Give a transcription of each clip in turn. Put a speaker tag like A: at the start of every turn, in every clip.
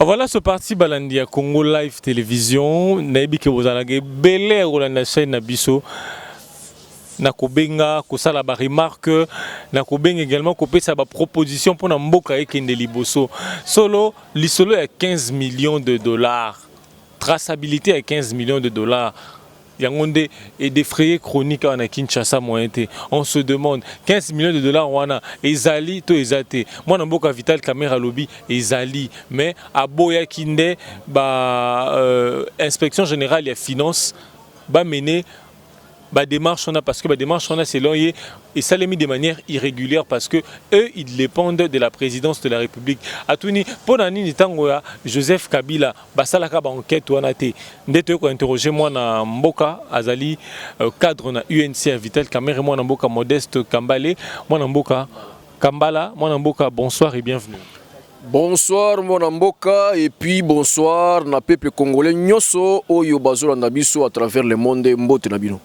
A: Voilà ce parti Balandia Congo Live Télévision. Naibi que vous en avez belé ou la chaîne Nabiso. Nakobenga kosala ba remarque nakobenga également kopé sa ba proposition pour na mboka ekende liboso. Solo lisolo à 15 millions de dollars. Traçabilité à 15 millions de dollars. Yangonde et défrayé chronique en Kinshasa moyenté. On se demande 15 millions de dollars wana ezali to ezate. Moi na mboka Vital Caméra lobby ezali mais à boya kinde ba inspection générale et finance ba mener bah démarche on a parce que bah démarche on a c'est long et ça les mis de manière irrégulière parce que eux ils dépendent de la présidence de la République. Atuni ponani nitangoya Joseph Kabila basalaka ba enquête wana te ndete ko interroger moi na mboka azali cadre na UNC Vital Caméra moi na mboka Modeste Kambale moi na mboka Kambala moi na mboka bonsoir et bienvenue.
B: Bonsoir mon mboka et puis bonsoir na peuple congolais nyoso oyo bazola na biso à travers le monde mbote na bino.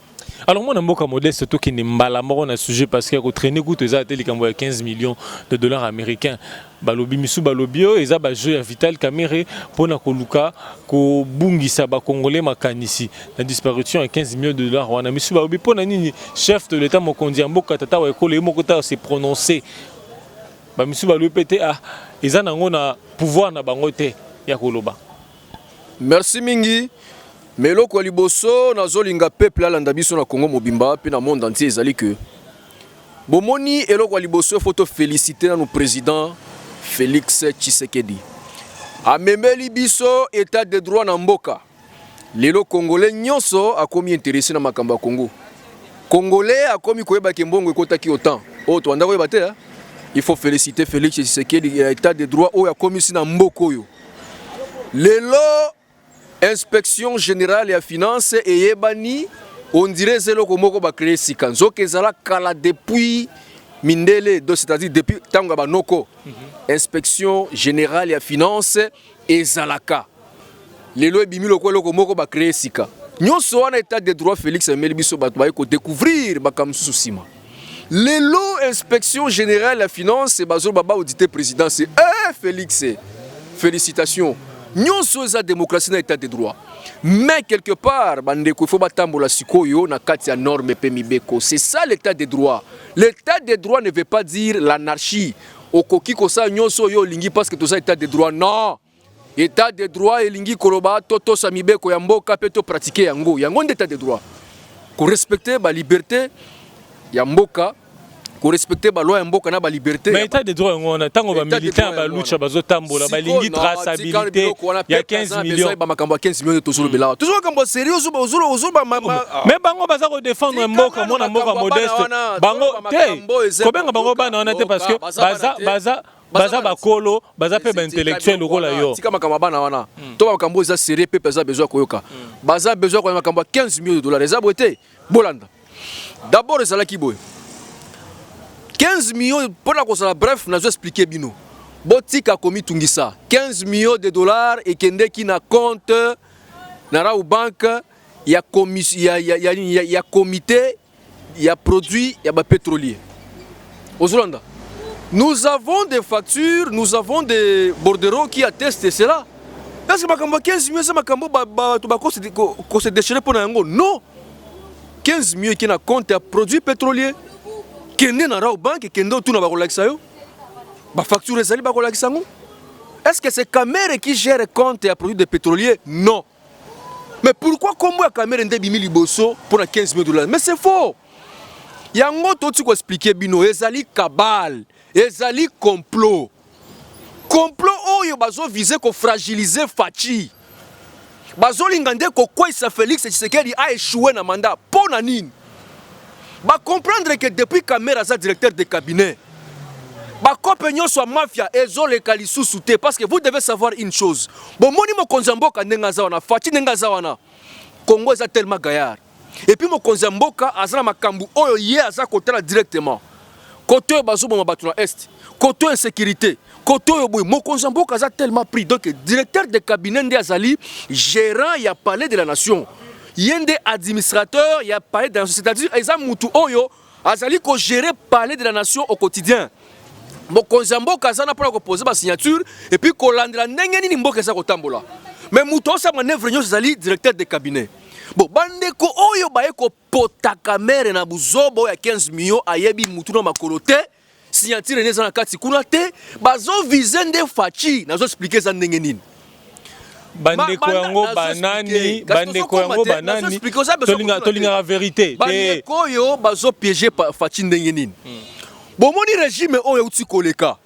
A: Alors moi, je modeste tout qui n'est pas un sujet parce qu'il y a traîné goût de 15 millions de dollars américains. Balobi misu balobio et ça jeu à Vital Caméra pour na koluka ko bungisa ba congolais makanisi la disparition à 15 millions de dollars wana misu balobi pour nani chef de l'état mokondi mboka tata wa ekole mokota s'est prononcé ba misu balobi pété ah eza nango na pouvoir na bango te ya koloba.
B: Merci mingi. Mais loko liboso nazolinga peuple alanda biso na Congo mobimba pe na monde entier ezali que bomoni eloko liboso photo féliciter na nous président Félix Tshisekedi amemeli biso état de droit na mboka lelo congolais nyonso akomi intéressé na makamba Congo congolais akomi koyeba ke mbongo ekotaki autant o to anda koyeba te il faut féliciter Félix Tshisekedi état de droit o akomi na mboko yo lelo inspection générale et finance et yebani on dirait zelo komoko ba créer sikanzo kezala kala depuis mindele c'est-à-dire depuis tanga banoko inspection générale et finance et zalaka lelo ebimi lokolo komoko ba créer sika nyonso wana état de droit Félix Melibiso bato ba ko découvrir bakamsusu sima lelo inspection générale et finance et bazo baba audité président c'est Félix félicitations. Nous sommes la démocratie dans l'état de droit. Mais quelque part, il faut batambola sikoyo na kati ya norme pemibeko. C'est ça l'état de droit. L'état de droit ne veut pas dire l'anarchie. Okoki kosa nyonso yo lingi parce que tout ça état de droit. Non. État de droit et lingi koloba toto samibeko ya mboka pe to pratiquer yango. Yango d'état de droit. Ko respecter ba liberté ya mboka. Pour respecter la loi et la liberté.
A: Mais l'état de droit, on a tant que militaire, lucha, bazotambola, balingi traçabilité, il y a 15 millions.
B: 15 millions de toujours bela. Toujours comme sérieux,
A: mais bango baza ko défendre mboka, mona mboka modeste. Bango, te, combien bango bana on était parce que baza bakolo, baza pe intellectuel lokola yo.
B: Tika makamba bana wana. To makambo eza sérieux pe pesa besoin koyoka. Baza besoin ko makamba 15 millions de dollars. Eza boté. Bolanda. D'abord ezala ki boy. 15 millions, pour la bref, nous expliqué bino. Botika komi tungisa 15 millions de dollars et kende qui na compte na ou banque ya commission ya comité ya produit ya ba pétrolier. Ozolanda. Nous avons des factures, nous avons des bordereaux qui attestent cela. Est-ce que makambo 15 millions c'est makambo to ba ko se déchirer pour nango? Non. 15 millions qui na compte ya produit pétrolier. Kende na rao banque kende tout na ba kolakisa yo ba facture ezali ba kolakisa ngo. Est-ce que c'est Caméra qui gère compte et produits de pétroliers? Non. Mais pourquoi comme ya Caméra nde bimi liboso pour 15 millions de dollars? Mais c'est faux. Yango to tu ko expliquer bino ezali cabale, ezali complot. Complot oyo bazo viser ko fragiliser Fachi. Bazo lingande ko quoi ça Félix Tshisekedi a échoué na mandat pour na nini? Bah comprendre que depuis Caméra est directeur de cabinet, bah compagnon soit mafia et les kalisou souté parce que vous devez savoir une chose. Bon moni mo konzamboka nengazawana, Fati nengazawana. Congo est tellement gaillard. Et puis mo konzamboka azana makambu oyo ye aza kotala directement. Côté bazo bon batuna est, côté insécurité, côté boy mo konzamboka aza tellement pris donc directeur de cabinet ndi azali gérant ya palais de la nation. Yende administrateur, il y a palais de la nation, c'est-à-dire Eza Moutou Oyo, Azali ko gérer palais de la nation au quotidien. mokonzi ya mboka aza na mpona kopose basignature et puis kolandela ndenge nini mboka eza kotambola. Mais moto osa manœuvre nyonso ezali directeur de cabinet. Bon, bandeko oyo baye kopotaka mere na buzobo ya 15 millions ayebi mutu na makolo te, signature neza na kati kuna te, bazo vize nde Faci, nazo expliquer za ndenge nini.
A: Bandeko yango banani, bandeko yango banani, tolinga la vérité.
B: Bandeko yo bazo piéger Faci ndenge nini. Bomoni régime oyo uti koleka.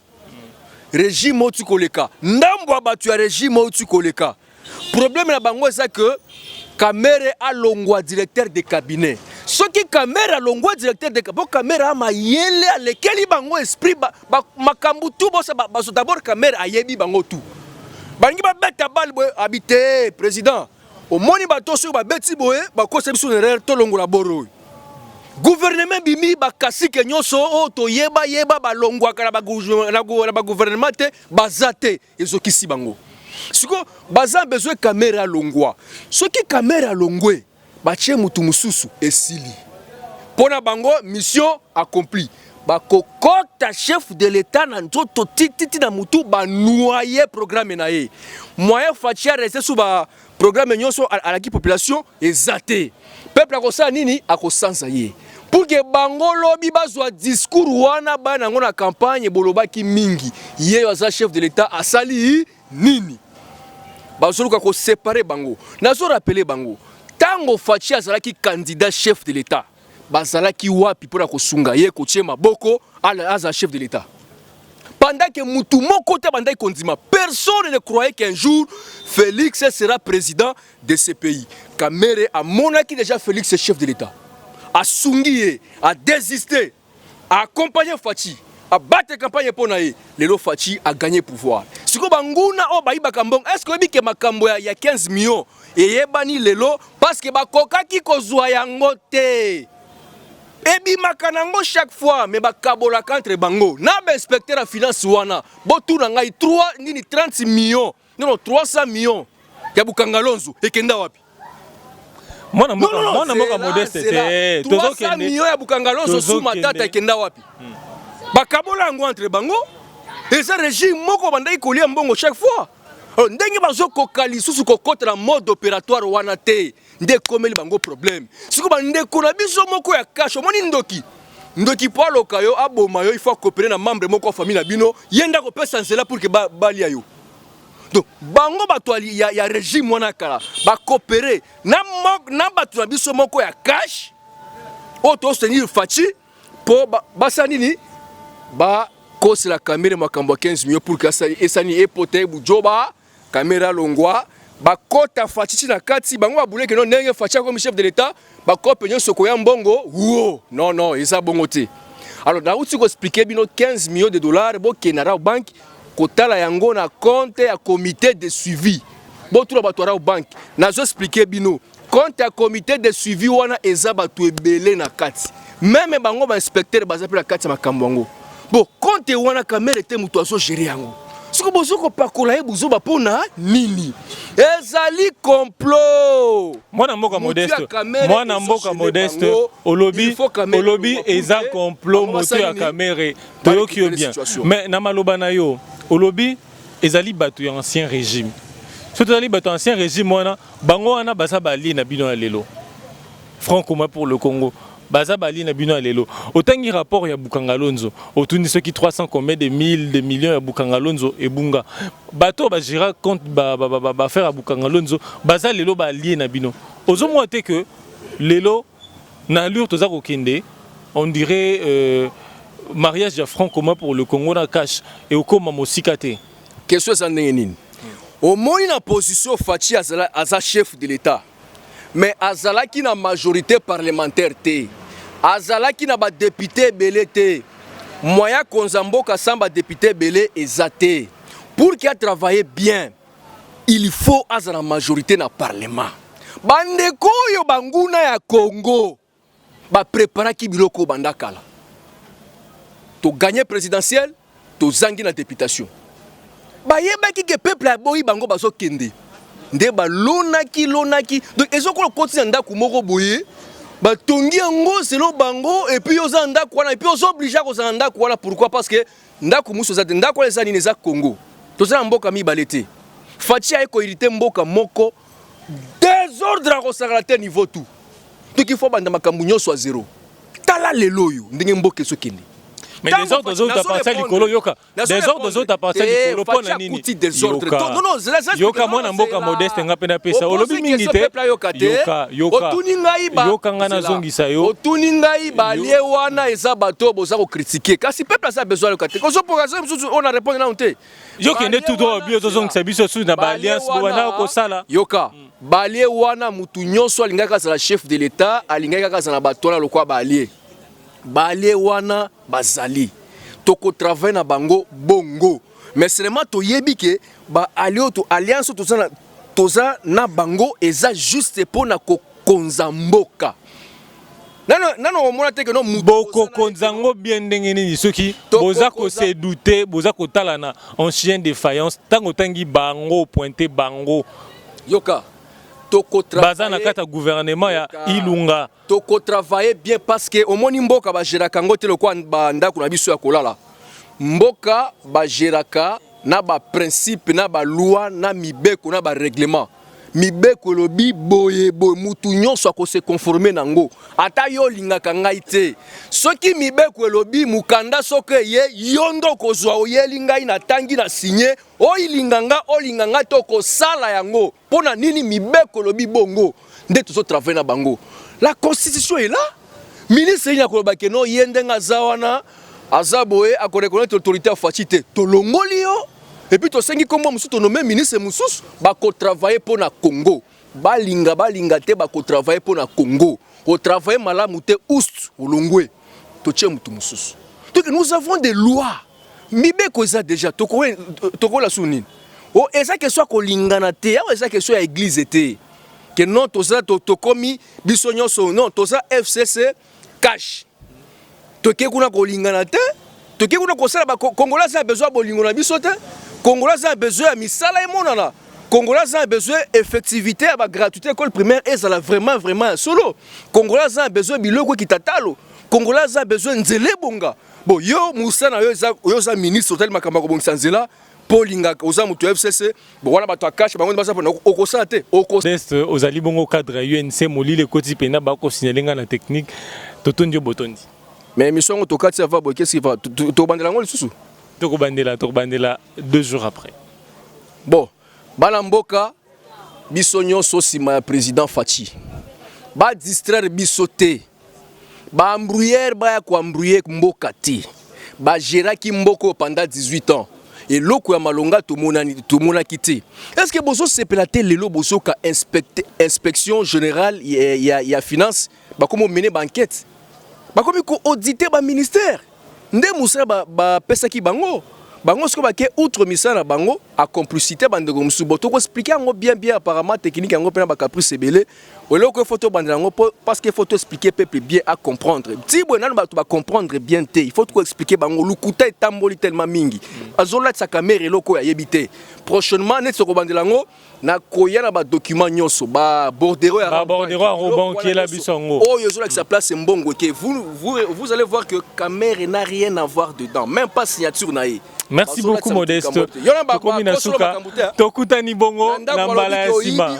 B: Régime uti koleka. Ndambo batu ya régime uti koleka. Problème na bango c'est que Kamere a longwa directeur de cabinet. Ce qui Kamere a longwa directeur de cabinet, Kamere a mayele a lekeli bango esprit makambu tout bon ça baso d'abord Kamere a yebi bango tout. Bangi ba beta bal boy habité président. Au moni bato sur ba beti boy ba ko se biso erreur to longola boro. Gouvernement bimi ba kasi ke nyonso o to yeba ba longwa kala ba gouvernement te bazate ezokisi bango. Siko baza besoin caméra longwa. Ce qui caméra longwe batie mutu mususu esili. Pona bango mission accomplie. Ba kokota chef de l'état na nzoto titi na mutu ba noyer programme na ye. Moyen Faci rester sous ba programme nyonso à la population ezate. Peuple akosa nini akosanza ye. Pour que bango lobi bazwa discours wana bana ngona campagne bolobaki mingi. Ye waza chef de l'état asali nini. Bazoluka ko séparer bango. Nazo rappeler bango. Tango Faci azalaki candidat chef de l'état. Bazalaki wapi pona ko sunga ye ko tie maboko aza chef de l'état. Pendant que mutu moko te bandai kondima, personne ne croyait qu'un jour Félix sera président de ce pays. Kamere a monaki déjà Félix chef de l'état. A sungi a désisté, a accompagné Faci. A battre campagne pour naïe, Lelo Faci a gagné pouvoir. Si vous banguna o baïba kambong, est-ce que vous makambo ya 15 millions et yebani Lelo parce que bakoka ki kozwa yango te. Ebi makanango chaque fois mais bakabola contre bango. Na ba inspecteur en finance wana, botu na ngai 30 millions. Non 300 millions. Ya bukangalonzo ekenda wapi?
A: Mwana moka modeste te.
B: 300 millions ya bukangalonzo sous matata ekenda wapi? Bakabola ngo entre bango et ça régime moko bandai kolia mbongo chaque fois. Alors ndenge bazo kokali susu kokota na mode opératoire wana te nde komeli bango problème. Siko bande kona biso moko ya cash omoni ndoki po aloka yo aboma yo il faut coopérer na membre moko famille na bino yenda ko pesa nzela pour que balia yo. Donc bango bato ya régime wana kala ba coopérer na bato na biso moko ya cash auto soutenir Faci po basa nini ba cause la caméra makambo 15 millions pour que esani epote bujoba caméra longwa ba kota Faci na kati bango ba boulé que non ndenge Faci comme chef de l'état ba kopenyo sokoya mbongo non eza bongo te. Alors na uti ko expliquer bino 15 millions de dollars bo kenara au banque kotala yango na compte ya comité de suivi bo tout ba tora au banque nazo expliquer bino compte ya comité de suivi wana eza batu ebele na kati même bango ba inspecteur bazapi na kati makambo yango. Bon, quand tu wana caméra te mutu azo gérer yango. Siko bozoko pakola ye buzo ba pona nini? Ezali complot.
A: Mwana mboka modeste. Olobi eza complot moto ya caméra. Toyoki yo bien. Mais na maloba na yo, olobi ezali batu ya ancien régime. Surtout ezali batu ancien régime wana, bango wana basa bali na bino lelo. Franc commun pour le Congo. Baza bali na bino lelo. Otangi rapport ya Bukangalonzo, otundi soki 300 combien de mille de millions ya Bukangalonzo et bunga. Bato ba gira compte ba faire à Bukangalonzo, baza lelo ba lié na bino. Ozo moite que lelo na allure toza kokende, on dirait mariage de franc commun pour le Congo na cash et okoma mosikate.
B: Question ça nini? Au moins na position Faci aza chef de l'état. Mais azalaki na majorité parlementaire te. Azalaki na ba député belé te. Moya konzamboka samba député belé ezate. Pour qu'il travaille bien, il faut azala majorité na parlement. Bandeko yo banguna ya Congo ba prépara ki biloko bandakala. To gagner présidentiel, to zangi na députation. Ba yebaki ke peuple a boyi bango bazo kende. Ndeba lonaki donc ezoko le quotidien ndako moko boye batongi yango selo bango et puis oza ndako wana et puis oza obligé kozala ndako wana. Pourquoi? Parce que ndako musu oza te, ndako eza nini, eza Congo. Tozala mboka mibale te. Faci ayeko irite mboka moko désordre akosala te niveau tout. Donc il faut banda makambu nyonso à zéro. Tala lelo oyo ndenge mboka esokende.
A: Mais les autres autres appartiennent à l'icolo yoka. Les autres autres appartiennent à l'icolo pour nini. Yoka moi na mboka modeste ngapena pesa. Olobi mingi te. Yoka ngana zongisa yo.
B: Otuningai balie wana eza bato boza ko critiquer. Kasi peuple a besoin yoka te. Kozo pour on a répondre na onte.
A: Yoka ne tout droit bio zongisa biso sous na ba alliance wana ko sala.
B: Yoka balie wana mutu nyonso alingaka za chef de l'état, alingaka za na bato na lokwa balie. Balie wana bazali toko travail na bango bongo, mais seulement to yebike ba alliance toza na bango eza juste pour na ko konzamboka nano omona te que no
A: boko konzango bien ndenge nini soki boza ko se douter boza ko tala na ancien défaillance tango tangi bango pointer bango
B: yoka
A: baza na kata gouvernement ya Ilunga
B: toko travailler bien parce que omoni mboka ba geraka ngote lokwa banda kuna biso ya kolala mboka ba geraka na ba principe na ba loi na mibeko na ba règlement mibeko lobi boye mutu nyonso ko se conformer nango ata yo lingaka ngai te soki mibeko lobi mukanda soke ye yondo kozwa oyeli ngai na tangi na signé olinganga toko sala yango pona nini mibeko lobi bongo nde tozo travailler na bango. La constitution est là. Ministre ya koloba ke no yendenga zawana azaboe a reconnaître l'autorité fatité to longolio et puis to sengi kombo musu to nommer ministre mususu ba ko travailler pour na Congo balinga te ba ko travailler pour na Congo au travailler malamu te oust olongwe to tche mutu mususu. Donc nous avons des lois mibeko za déjà to la sunini o eza que soit ko lingana te ya eza que soit église te que non toza to komi biso nyonso non toza FCC cash toke kuna ko lingana te toke kuna ko sala ba congolais a besoin bolingo na biso te congolais a besoin misala emonana congolais a besoin effectivité ba gratuité école primaire et ça vraiment solo congolais a besoin biloko kitatalo congolais a besoin nzele bonga bon yo musana yo za ministre tel makamba ko bongisa nzela Polinga oza mutu FCC bon wana bato akache bango basa pona okosa te
A: test ozali bongo cadre UNC molile koti pena ba ko signaler na technique totondi botondi
B: mais mission to kati va bo qu'est-ce qui va to bandela ngoli susu
A: to bandela 2 jours après
B: bon bana mboka biso nyonso sima ya président Faci ba distraire biso te ba embrouiller ba ya ko embrouiller mboka te ba gérer ki mboko pendant 18 ans. Et loko ya malonga to mona kité. Est-ce que bozo sepelate lelo bozo ka inspection générale ya finance ba komo mener ba enquête. Ba komi ko auditer ba ministère. Nde musa ba pesa ki bango. Bango sko ba ke outre misala bango a complicité bandeko musu boto ko expliquer ngo bien apparemment technique ngo pena ba caprice belé. O loko photo bandela ngo parce que faut expliquer peuple bien à comprendre. Si bon nan ba to ba comprendre bien te, il faut tout expliquer bango lukuta etamboli tellement mingi. Azola sa caméra loko ya yebité. Prochainement net soko bandela ngo na koya na ba document nyonso ba bordero ya
A: robon qui est la bisongo.
B: Oh yozola que sa place mbongo que vous allez voir que caméra n'a rien à voir dedans, même pas signature na ye.
A: Merci beaucoup Modeste. Tokutani bongo na mbala ya sima.